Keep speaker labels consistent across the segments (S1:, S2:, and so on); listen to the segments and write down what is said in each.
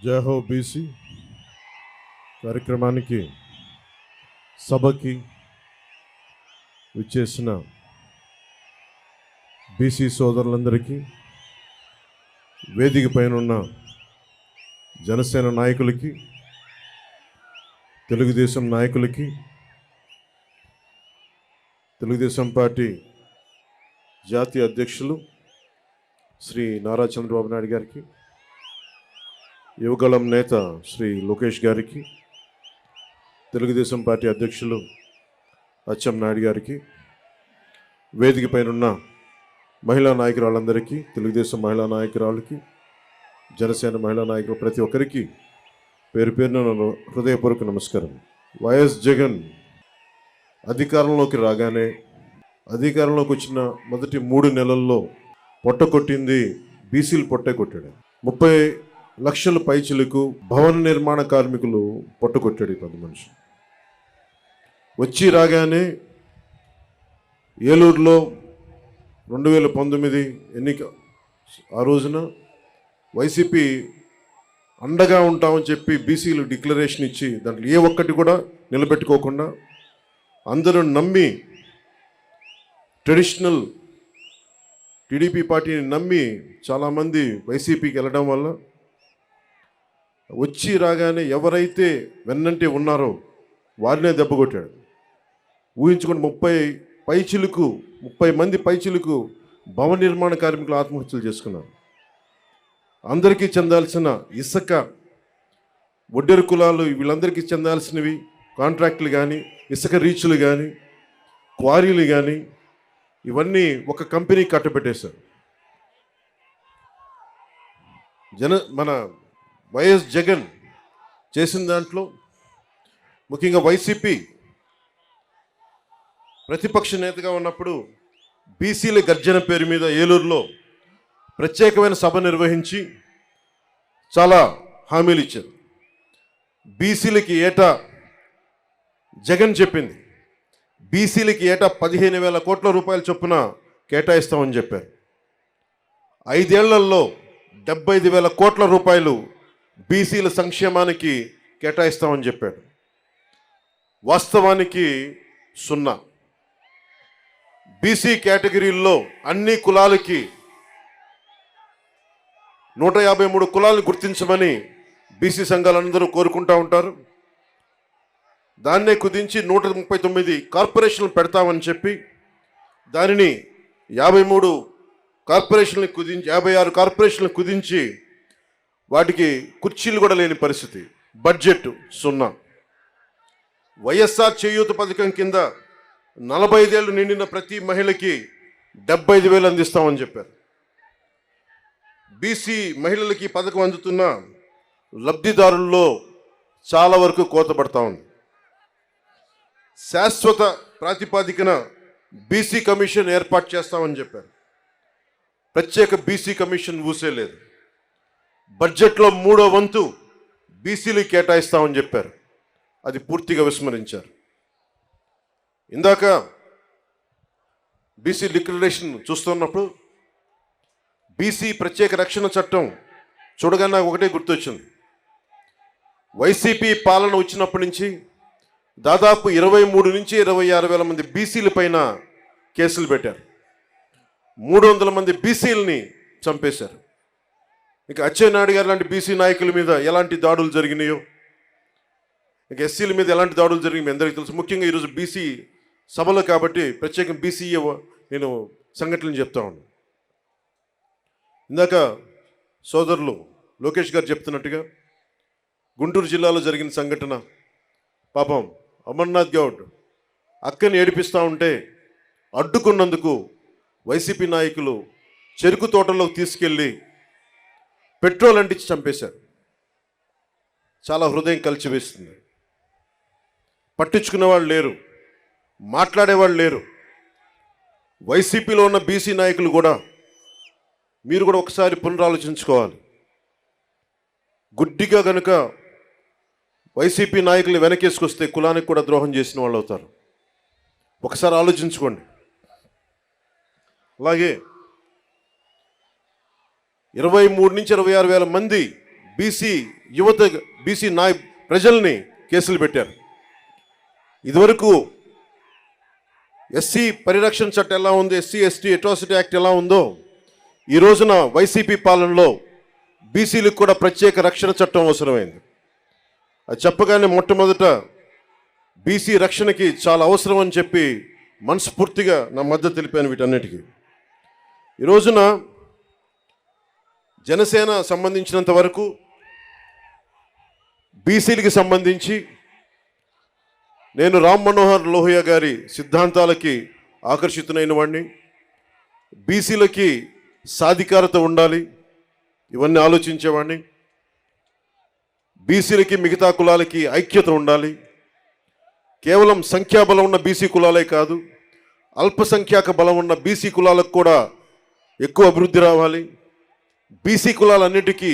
S1: జై హో బీసీ కార్యక్రమానికి సభకి విచ్చేసిన బీసీ సోదరులందరికీ, వేదిక పైన ఉన్న జనసేన నాయకులకి, తెలుగుదేశం నాయకులకి, తెలుగుదేశం పార్టీ జాతీయ అధ్యక్షులు శ్రీ నారా చంద్రబాబు నాయుడు గారికి, యువగళం నేత శ్రీ లోకేష్ గారికి, తెలుగుదేశం పార్టీ అధ్యక్షులు అచ్చెం నాయుడు గారికి, వేదిక పైన ఉన్న మహిళా నాయకురాళ్ళందరికీ, తెలుగుదేశం మహిళా నాయకురాళ్ళకి, జనసేన మహిళా నాయకులు ప్రతి ఒక్కరికి పేరు పేరున హృదయపూర్వక నమస్కారం. వైఎస్ జగన్ అధికారంలోకి రాగానే, అధికారంలోకి వచ్చిన మొదటి 3 నెలల్లో పొట్ట కొట్టింది బీసీలు పొట్టే కొట్టాడు. 30 లక్షల పైచిలకు భవన నిర్మాణ కార్మికులు పొట్టకొట్టాడు ఈ 10 మనిషి. వచ్చి రాగానే ఏలూరులో 2019 ఎన్నిక ఆ రోజున వైసీపీ అండగా ఉంటామని చెప్పి బీసీలు డిక్లరేషన్ ఇచ్చి దాంట్లో ఏ ఒక్కటి కూడా నిలబెట్టుకోకుండా అందరూ నమ్మి ట్రెడిషనల్ టీడీపీ పార్టీని నమ్మి చాలామంది వైసీపీకి వెళ్ళడం వల్ల వచ్చి రాగానే ఎవరైతే వెన్నంటే ఉన్నారో వారినే దెబ్బకొట్టాడు. ఊహించుకుని 30 మంది పైచిలకు భవన నిర్మాణ కార్మికులు ఆత్మహత్యలు చేసుకున్నారు. అందరికీ చెందాల్సిన ఇసుక, ఒడ్డెరు కులాలు వీళ్ళందరికీ చెందాల్సినవి కాంట్రాక్టులు కానీ, ఇసుక రీచ్లు కానీ, క్వారీలు కానీ ఇవన్నీ ఒక కంపెనీ కట్టబెట్టేశారు. మన వైఎస్ జగన్ చేసిన దాంట్లో ముఖ్యంగా వైసీపీ ప్రతిపక్ష నేతగా ఉన్నప్పుడు బీసీల గర్జన పేరు మీద ఏలూరులో ప్రత్యేకమైన సభ నిర్వహించి చాలా హామీలు ఇచ్చారు. బీసీలకి ఏటా జగన్ చెప్పింది, బీసీలకి ఏటా 15,000 కోట్ల రూపాయల చొప్పున కేటాయిస్తామని చెప్పారు. 5 ఏళ్లలో 75,000 కోట్ల రూపాయలు బీసీల సంక్షేమానికి కేటాయిస్తామని చెప్పాడు. వాస్తవానికి 0. బీసీ కేటగిరీల్లో అన్ని కులాలకి 153 కులాలను గుర్తించమని బీసీ సంఘాలందరూ కోరుకుంటూ ఉంటారు. దాన్నే కుదించి 139 కార్పొరేషన్లు పెడతామని చెప్పి దానిని 53 కార్పొరేషన్లు కుదించి 56 కార్పొరేషన్లు కుదించి వాటికి కుర్చీలు కూడా లేని పరిస్థితి. బడ్జెట్ 0. వైఎస్ఆర్ చేయూత పథకం కింద 45 ఏళ్ళు నిండిన ప్రతి మహిళకి 75,000 అందిస్తామని చెప్పారు. బీసీ మహిళలకి పథకం అందుతున్న లబ్ధిదారుల్లో చాలా వరకు కోత పడతా ఉంది. శాశ్వత ప్రాతిపాదికన బీసీ కమిషన్ ఏర్పాటు చేస్తామని చెప్పారు. ప్రత్యేక బీసీ కమిషన్ ఊసేలేదు. బడ్జెట్లో 3వ వంతు బీసీలు కేటాయిస్తామని చెప్పారు. అది పూర్తిగా విస్మరించారు. ఇందాక బీసీ డిక్లరేషన్ చూస్తున్నప్పుడు బీసీ ప్రత్యేక రక్షణ చట్టం చూడగానే నాకు ఒకటే గుర్తొచ్చింది. వైసీపీ పాలన వచ్చినప్పటి నుంచి దాదాపు 23 నుంచి 26 వేల మంది బీసీల పైన కేసులు పెట్టారు. 300 మంది బీసీలని చంపేశారు. ఇక అచ్చెన్నాయుడు గారు లాంటి బీసీ నాయకుల మీద ఎలాంటి దాడులు జరిగినాయో, ఇక ఎస్సీల మీద ఎలాంటి దాడులు జరిగినాయి మీ అందరికీ తెలుసు. ముఖ్యంగా ఈరోజు బీసీ సభలో కాబట్టి ప్రత్యేకంగా బీసీ నేను సంఘటనలు చెప్తా ఉన్నాను. ఇందాక సోదరులు లోకేష్ గారు చెప్తున్నట్టుగా గుంటూరు జిల్లాలో జరిగిన సంఘటన, పాపం అమర్నాథ్ గౌడ్ అక్కని ఏడిపిస్తూ ఉంటే అడ్డుకున్నందుకు వైసీపీ నాయకులు చెరుకు తోటలోకి తీసుకెళ్ళి పెట్రోల్ అంటించి చంపేశారు. చాలా హృదయం కలిచివేస్తుంది. పట్టించుకునేవాళ్ళు లేరు, మాట్లాడేవాళ్ళు లేరు. వైసీపీలో ఉన్న బీసీ నాయకులు కూడా మీరు కూడా ఒకసారి పునరాలోచించుకోవాలి. గుడ్డిగా కనుక వైసీపీ నాయకులు వెనకేసుకొస్తే కులానికి కూడా ద్రోహం చేసిన వాళ్ళు అవుతారు. ఒకసారి ఆలోచించుకోండి. అలాగే 23 నుంచి 26 వేల మంది బీసీ యువత, బీసీ ప్రజల్ని కేసులు పెట్టారు. ఇదివరకు ఎస్సీ పరిరక్షణ చట్టం ఎలా ఉంది, ఎస్సీ ఎస్టీ అట్రాసిటీ యాక్ట్ ఎలా ఉందో, ఈ రోజున వైసీపీ పాలనలో బీసీలకు కూడా ప్రత్యేక రక్షణ చట్టం అవసరమైంది. అది చెప్పగానే మొట్టమొదట బీసీ రక్షణకి చాలా అవసరం అని చెప్పి మనస్ఫూర్తిగా నా మద్దతు తెలిపాను వీటన్నిటికీ. ఈ రోజున జనసేన సంబంధించినంత వరకు బీసీలకి సంబంధించి నేను రామ్ మనోహర్ లోహియా గారి సిద్ధాంతాలకి ఆకర్షితునైన వాడిని. బీసీలకి సాధికారత ఉండాలి, ఇవన్నీ ఆలోచించేవాడిని. బీసీలకి మిగతా కులాలకి ఐక్యత ఉండాలి. కేవలం సంఖ్యాబలం ఉన్న బీసీ కులాలే కాదు, అల్పసంఖ్యాక బలం ఉన్న బీసీ కులాలకు కూడా ఎక్కువ అభివృద్ధి రావాలి. బీసీ కులాలన్నిటికీ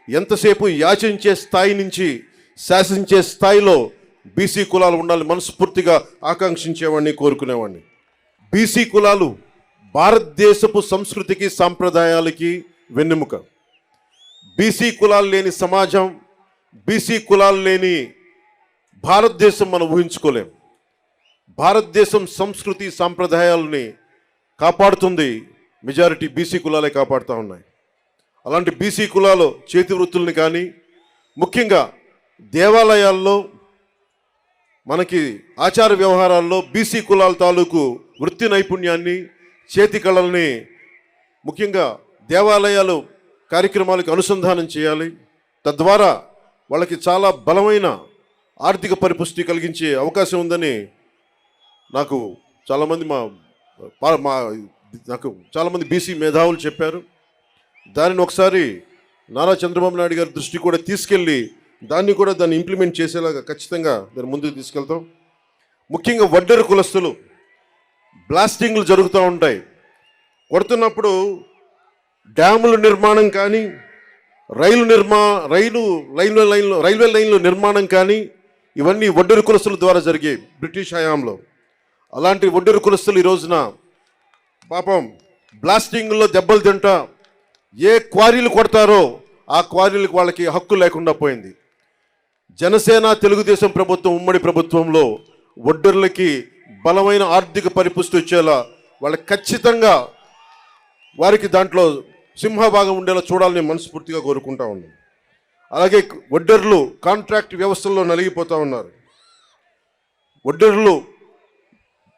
S1: ఎంతసేపు యాచించే స్థాయి నుంచి శాసించే స్థాయిలో బీసీ కులాలు ఉండాలి మనస్ఫూర్తిగా ఆకాంక్షించేవాడిని, కోరుకునేవాడిని. బీసీ కులాలు భారతదేశపు సంస్కృతికి సాంప్రదాయాలకి వెన్నెముక. బీసీ కులాలు లేని సమాజం, బీసీ కులాలు లేని భారతదేశం మనం ఊహించుకోలేం. భారతదేశం సంస్కృతి సాంప్రదాయాలని కాపాడుతుంది మెజారిటీ బీసీ కులాలే కాపాడుతూ ఉన్నాయి. అలాంటి బీసీ కులాలు చేతి వృత్తుల్ని కానీ, ముఖ్యంగా దేవాలయాల్లో మనకి ఆచార వ్యవహారాల్లో బీసీ కులాల తాలూకు వృత్తి నైపుణ్యాన్ని, చేతి కళల్ని ముఖ్యంగా దేవాలయాలు కార్యక్రమాలకు అనుసంధానం చేయాలి. తద్వారా వాళ్ళకి చాలా బలమైన ఆర్థిక పరిపుష్టి కలిగించే అవకాశం ఉందని నాకు చాలామంది బీసీ మేధావులు చెప్పారు. దానిని ఒకసారి నారా చంద్రబాబు నాయుడు గారి దృష్టి కూడా తీసుకెళ్ళి దాన్ని ఇంప్లిమెంట్ చేసేలాగా ఖచ్చితంగా దాన్ని ముందుకు తీసుకెళ్తాం. ముఖ్యంగా వడ్డెర కులస్తులు బ్లాస్టింగ్లు జరుగుతూ ఉంటాయి. కొడుతున్నప్పుడు డ్యాముల నిర్మాణం కానీ, రైల్వే లైన్లు నిర్మాణం కానీ ఇవన్నీ వడ్డెర కులస్తుల ద్వారా జరిగాయి బ్రిటిష్ హయాంలో. అలాంటి వడ్డెర కులస్తులు ఈ రోజున పాపం బ్లాస్టింగ్లో దెబ్బలు తింటా ఏ క్వారీలు కొడతారో ఆ క్వారీలకు వాళ్ళకి హక్కు లేకుండా పోయింది. జనసేన తెలుగుదేశం ప్రభుత్వం ఉమ్మడి ప్రభుత్వంలో వడ్డెర్లకి బలమైన ఆర్థిక పరిపుష్టి వచ్చేలా వాళ్ళకి ఖచ్చితంగా వారికి దాంట్లో సింహభాగం ఉండేలా చూడాలని మనస్ఫూర్తిగా కోరుకుంటా ఉన్నాం. అలాగే వడ్డెర్లు కాంట్రాక్ట్ వ్యవస్థల్లో నలిగిపోతూ ఉన్నారు. వడ్డెర్లు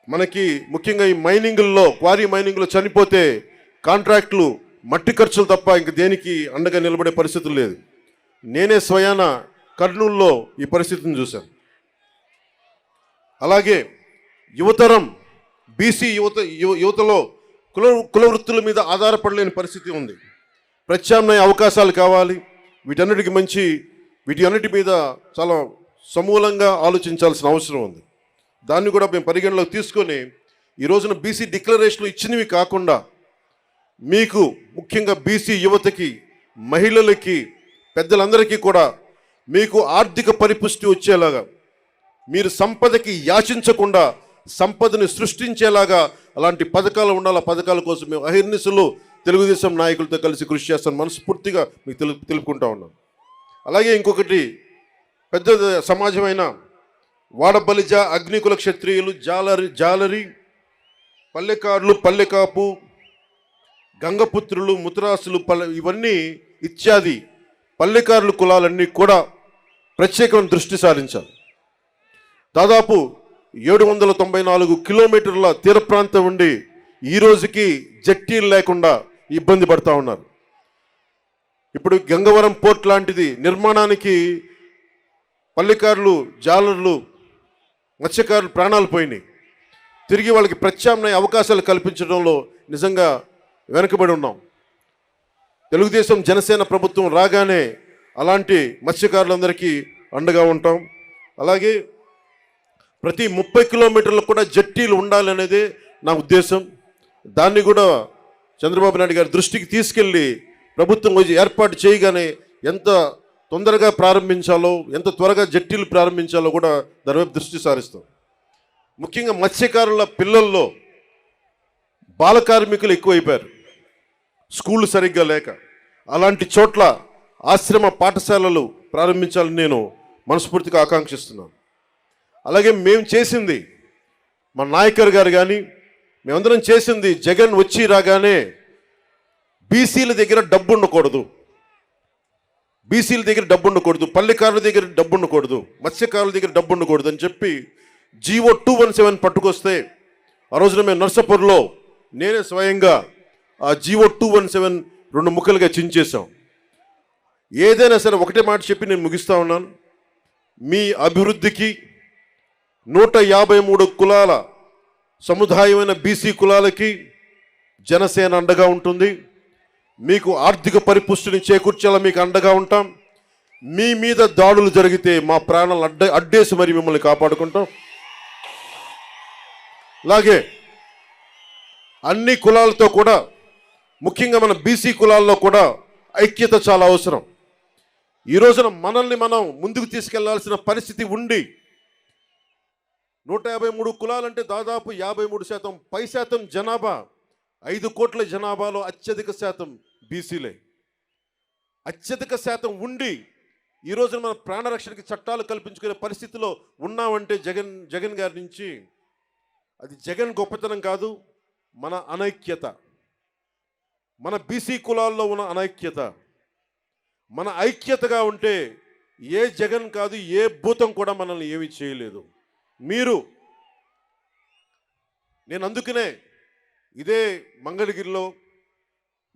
S1: మనకి ముఖ్యంగా ఈ క్వారీ మైనింగ్లో చనిపోతే కాంట్రాక్టులు మట్టి ఖర్చులు తప్ప ఇంక దేనికి అండగా నిలబడే పరిస్థితులు లేదు. నేనే స్వయాన కర్నూలులో ఈ పరిస్థితిని చూశాను. అలాగే యువతరం బీసీ యువతలో కుల వృత్తుల మీద ఆధారపడలేని పరిస్థితి ఉంది. ప్రత్యామ్నాయ అవకాశాలు కావాలి. వీటన్నిటి మీద చాలా సమూలంగా ఆలోచించాల్సిన అవసరం ఉంది. దాన్ని కూడా మేము పరిగణలోకి తీసుకొని ఈ రోజున బీసీ డిక్లరేషన్లు ఇచ్చినవి కాకుండా మీకు ముఖ్యంగా బీసీ యువతకి, మహిళలకి, పెద్దలందరికీ కూడా మీకు ఆర్థిక పరిపుష్టి వచ్చేలాగా, మీరు సంపదకి యాచించకుండా సంపదని సృష్టించేలాగా అలాంటి పథకాలు ఉండాలి. ఆ పథకాల కోసం మేము అహిర్నిశలు తెలుగుదేశం నాయకులతో కలిసి కృషి చేస్తాను మనస్ఫూర్తిగా మీకు తెలుపుకుంటా ఉన్నాం. అలాగే ఇంకొకటి పెద్ద సమాజమైన వాడబలిజ, అగ్నికుల క్షత్రియులు, జాలరి, పల్లెకారులు, పల్లెకాపు, గంగపుత్రులు, ముతరాసులు, ఇవన్నీ ఇత్యాది పల్లెకారుల కులాలన్నీ కూడా ప్రత్యేకమైన దృష్టి సారించాలి. దాదాపు 794 కిలోమీటర్ల తీర ప్రాంతం ఉండి ఈ రోజుకి జట్టీలు లేకుండా ఇబ్బంది పడతా ఉన్నారు. ఇప్పుడు గంగవరం పోర్ట్ లాంటిది నిర్మాణానికి పల్లెకారులు, జాలర్లు, మత్స్యకారులు ప్రాణాలు పోయినాయి. తిరిగి వాళ్ళకి ప్రత్యామ్నాయ అవకాశాలు కల్పించడంలో నిజంగా వెనుకబడి ఉన్నాం. తెలుగుదేశం జనసేన ప్రభుత్వం రాగానే అలాంటి మత్స్యకారులందరికీ అండగా ఉంటాం. అలాగే ప్రతి 30 కిలోమీటర్లకు కూడా జట్టీలు ఉండాలనేదే నా ఉద్దేశం. దాన్ని కూడా చంద్రబాబు నాయుడు గారి దృష్టికి తీసుకెళ్ళి ప్రభుత్వం ఏర్పాటు చేయగానే ఎంత తొందరగా ప్రారంభించాలో, ఎంత త్వరగా జట్టీలు ప్రారంభించాలో కూడా దాని వైపు దృష్టి సారిస్తాం. ముఖ్యంగా మత్స్యకారుల పిల్లల్లో బాల కార్మికులు ఎక్కువైపోయారు, స్కూళ్ళు సరిగ్గా లేక. అలాంటి చోట్ల ఆశ్రమ పాఠశాలలు ప్రారంభించాలని నేను మనస్ఫూర్తిగా ఆకాంక్షిస్తున్నాను. అలాగే మేము చేసింది, మా నాయకర్ గారు కానీ మేమందరం చేసింది, జగన్ వచ్చి రాగానే బీసీల దగ్గర డబ్బు ఉండకూడదు, బీసీల దగ్గర డబ్బు ఉండకూడదు, పల్లెకారుల దగ్గర డబ్బు ఉండకూడదు, మత్స్యకారుల దగ్గర డబ్బు ఉండకూడదు అని చెప్పి జీవో 217 పట్టుకొస్తే ఆ రోజున మేము నర్సాపూర్లో నేనే స్వయంగా ఆ జీవో 217 2 ముక్కలుగా చించేశాం. ఏదైనా సరే ఒకటే మాట చెప్పి నేను ముగిస్తా ఉన్నాను. మీ అభివృద్ధికి 153 కులాల సముదాయమైన బీసీ కులాలకి జనసేన అండగా ఉంటుంది. మీకు ఆర్థిక పరిపుష్టిని చేకూర్చేలా మీకు అండగా ఉంటాం. మీ మీద దాడులు జరిగితే మా ప్రాణాలు అడ్డేసి మరి మిమ్మల్ని కాపాడుకుంటాం. అలాగే అన్ని కులాలతో కూడా, ముఖ్యంగా మన బీసీ కులాల్లో కూడా ఐక్యత చాలా అవసరం. ఈ రోజున మనల్ని మనం ముందుకు తీసుకెళ్లాల్సిన పరిస్థితి ఉండి 153 కులాలంటే దాదాపు 53% పై శాతం జనాభా, 5 కోట్ల జనాభాలో అత్యధిక శాతం బీసీలే. అత్యధిక శాతం ఉండి ఈ రోజున మన ప్రాణరక్షణకి చట్టాలు కల్పించుకునే పరిస్థితిలో ఉన్నామంటే జగన్ గారి నుంచి అది జగన్ గొప్పతనం కాదు, మన అనైక్యత, మన బీసీ కులాల్లో ఉన్న అనైక్యత. మన ఐక్యతగా ఉంటే ఏ జగన్ కాదు, ఏ భూతం కూడా మనల్ని ఏమీ చేయలేదు. నేను అందుకనే ఇదే మంగళగిరిలో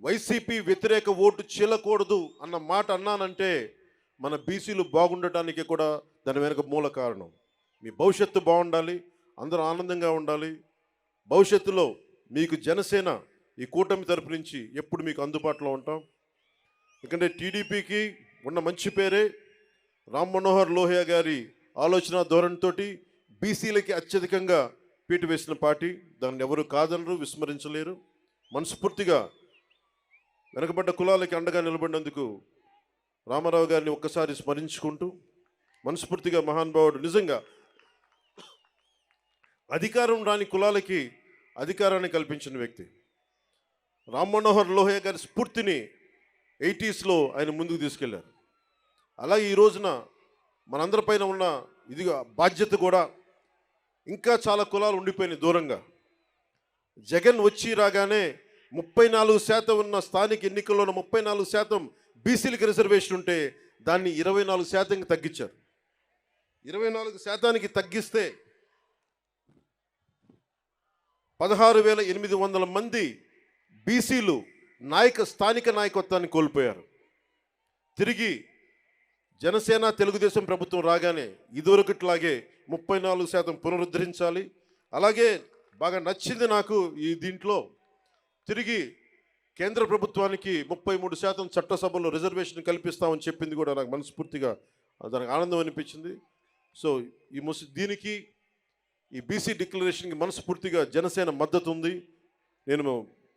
S1: వైసీపీ వ్యతిరేక ఓటు చీలకూడదు అన్న మాట అన్నానంటే మన బీసీలు బాగుండటానికి కూడా దాని వెనుక మూల కారణం. మీ భవిష్యత్తు బాగుండాలి, అందరూ ఆనందంగా ఉండాలి. భవిష్యత్తులో మీకు జనసేన ఈ కూటమి తరపు నుంచి ఎప్పుడు మీకు అందుబాటులో ఉంటాం. ఎందుకంటే టీడీపీకి ఉన్న మంచి పేరే రామ్ మనోహర్ లోహియా గారి ఆలోచన ధోరణితోటి బీసీలకి అత్యధికంగా పీటు వేసిన పార్టీ. దాన్ని ఎవరు కాదనరు, విస్మరించలేరు. మనస్ఫూర్తిగా వెనకబడ్డ కులాలకి అండగా నిలబడినందుకు రామారావు గారిని ఒక్కసారి స్మరించుకుంటూ, మనస్ఫూర్తిగా మహానుభావుడు, నిజంగా అధికారం రాని కులాలకి అధికారాన్ని కల్పించిన వ్యక్తి. రామ్ మనోహర్ లోహియా గారి స్ఫూర్తిని 80s ఆయన ముందుకు తీసుకెళ్లారు. అలాగే ఈ రోజున మనందరిపైన ఉన్న ఇదిగా బాధ్యత కూడా ఇంకా చాలా కులాలు ఉండిపోయినాయి దూరంగా. జగన్ వచ్చి రాగానే 34% ఉన్న స్థానిక ఎన్నికల్లోన 34% బీసీలకు రిజర్వేషన్ ఉంటే దాన్ని 24% తగ్గించారు. 24% తగ్గిస్తే 16,800 మంది బీసీలు స్థానిక నాయకత్వాన్ని కోల్పోయారు. తిరిగి జనసేన తెలుగుదేశం ప్రభుత్వం రాగానే ఇదివరకట్లాగే 34% పునరుద్ధరించాలి. అలాగే బాగా నచ్చింది నాకు ఈ దీంట్లో, తిరిగి కేంద్ర ప్రభుత్వానికి 33% చట్టసభలో రిజర్వేషన్ కల్పిస్తామని చెప్పింది కూడా నాకు మనస్ఫూర్తిగా దానికి ఆనందం అనిపించింది. సో దీనికి ఈ బీసీ డిక్లరేషన్కి మనస్ఫూర్తిగా జనసేన మద్దతు ఉంది. నేను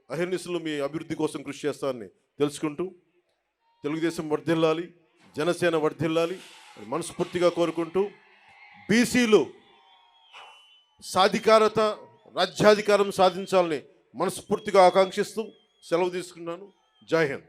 S1: అహర్నిశలు మీ అభివృద్ధి కోసం కృషి చేస్తానని తెలుసుకుంటూ, తెలుగుదేశం వర్ధిల్లాలి, జనసేన వర్ధిల్లాలి మనస్ఫూర్తిగా కోరుకుంటూ, బీసీలు సాధికారత, రాజ్యాధికారం సాధించాలని మనస్ఫూర్తిగా ఆకాంక్షిస్తూ సెలవు తీసుకున్నాను. జై హింద్.